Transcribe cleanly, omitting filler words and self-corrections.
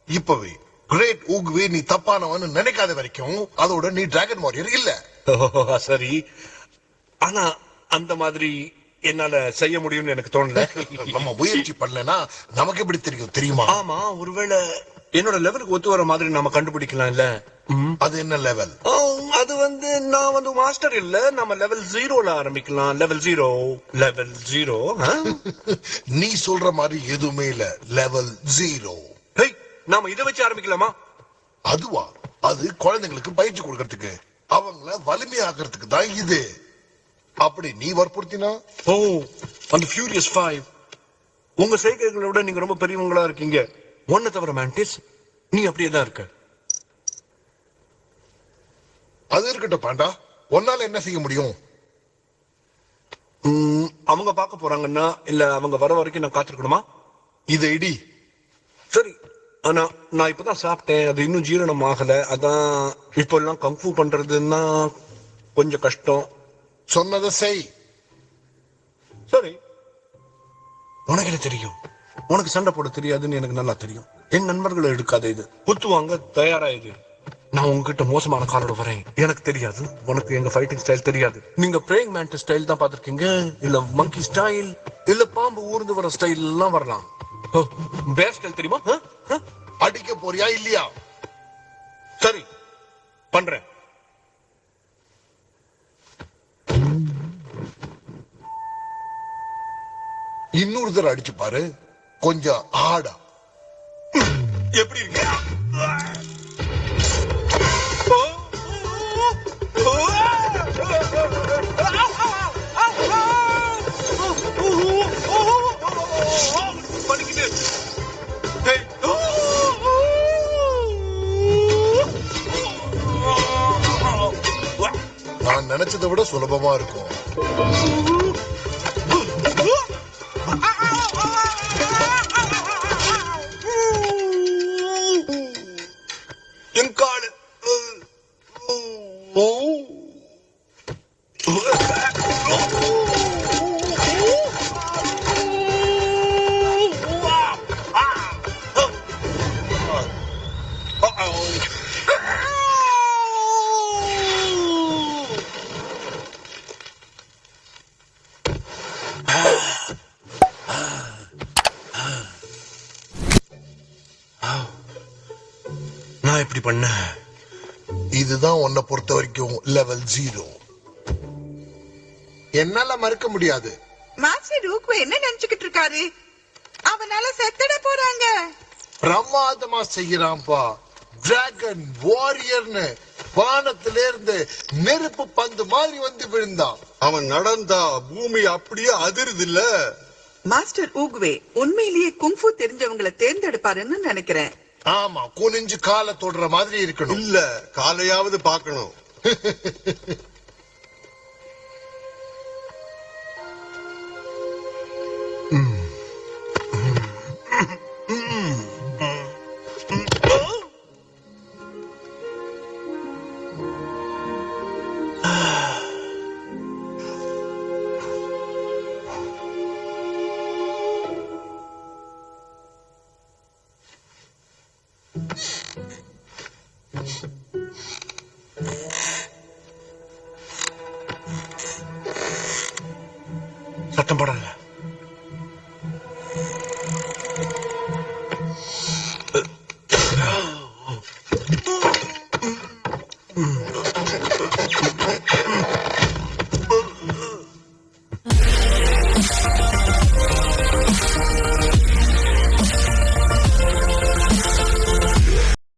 இப்பவே great Oogway நீ தப்பானவன்னு நினைக்காத வரைக்கும் அதோட நீ டிராகன் வாரியர் இல்ல. சரி, ஆனா அந்த மாதிரி என்னால செய்ய முடியும்னு எனக்கு தோணல. நம்ம முயற்சி பண்ணலனா நமக்கு எப்படி தெரியும் தெரியுமா? ஆமா, ஒருவேளை என்னோட லெவலுக்கு ஒத்து வர மாதிரி நாம கண்டுபிடிக்கலாம் இல்ல. அது என்ன லெவல்? அது நான் மாஸ்டர் இல்ல, நம்ம லெவல் 0ல ஆரம்பிக்கலாம். லெவல் 0 நீ சொல்ற மாதிரி எதுவுமே இல்ல. லெவல் 0. நாம இதை வச்சு ஆரம்பிக்கலாமா? அதுவா? அது குழந்தைங்களுக்கு பயிற்சி கொடுக்கறதுக்கு, அவங்கள வலிமையாக்குறதுக்கு தான் இது. அப்படி நீ வற்புறுத்தினா அந்த ஃபியூரியஸ் 5 உங்க செய்கைகளை விட நீங்க ரொம்ப பெரியவங்களா இருக்கீங்க. ஒன்ன தவிர மேண்டிஸ், நீ அப்படியே தான் இருக்க. அது இருக்கட்டும் பாண்டா, உன்னால என்ன செய்ய முடியும்? அவங்க பார்க்க போறாங்கன்னா இல்ல அவங்க வர வரைக்கும் நான் காத்திருக்கணுமா? இதை இடி. சரி, ஆனா நான் இப்பதான் சாப்பிட்டேன், அது இன்னும் ஜீரணம் ஆகல. அதான் இப்ப எல்லாம் கங்ஃபூ பண்றதுன்னா கொஞ்சம் கஷ்டம். சொன்னதை செய். சரி, உனக்கு என்ன தெரியும்? உனக்கு சண்டை போட தெரியாதுன்னு எனக்கு நல்லா தெரியும். என் நண்பர்களை எடுக்காத, இது குத்துவாங்க, தயாரா இது. நான் உங்ககிட்ட மோசமான காலோட வரேன். எனக்கு தெரியாது, உனக்கு எங்க ஃபைட்டிங் ஸ்டைல் தெரியாது. நீங்க பிரேயிங் மேன்டிஸ் ஸ்டைல் தான் பாத்திருக்கீங்க, இல்ல மங்கி ஸ்டைல், இல்ல பாம்பு ஊர்ந்து வர ஸ்டைல் எல்லாம் வரலாம். பேர் ஸ்டைல் தெரியுமா? அடிக்க போறியா இல்லையா? சரி, பண்றேன். இன்னொரு தடவை அடிச்சு பாரு, கொஞ்சம் ஆடா. எப்படி இருக்கு? நான் நினைச்சதை விட சுலபமா இருக்கும். என் காடு நான் எப்படி பண்ண? இதுதான் உன்னை பொறுத்த வரைக்கும் லெவல் 0. என்னால மறுக்க முடியாது. மாஸ்டர் ஊக்வே என்ன நினைச்சுக்கிட்டு இருக்காரு? அவனால செத்துட போறாங்க. பிரமாதமா செய்யறான்பா. டிராகன் வாரியர்னு வானத்தில இருந்து நெருப்பு பந்து மாதிரி வந்து விழுந்தான். அவன் நடந்தா பூமி அப்படியே அதிருது இல்ல. மாஸ்டர் ஊக்வே உண்மையிலேயே குங்ஃபூ தெரிஞ்சவங்களை தேர்ந்தெடுப்பாருன்னு நினைக்கிறேன். ஆமா, குனிஞ்சு காலை தொடுற மாதிரி இருக்கணும். இல்ல, காலையாவது பார்க்கணும். சத்தம் போடல.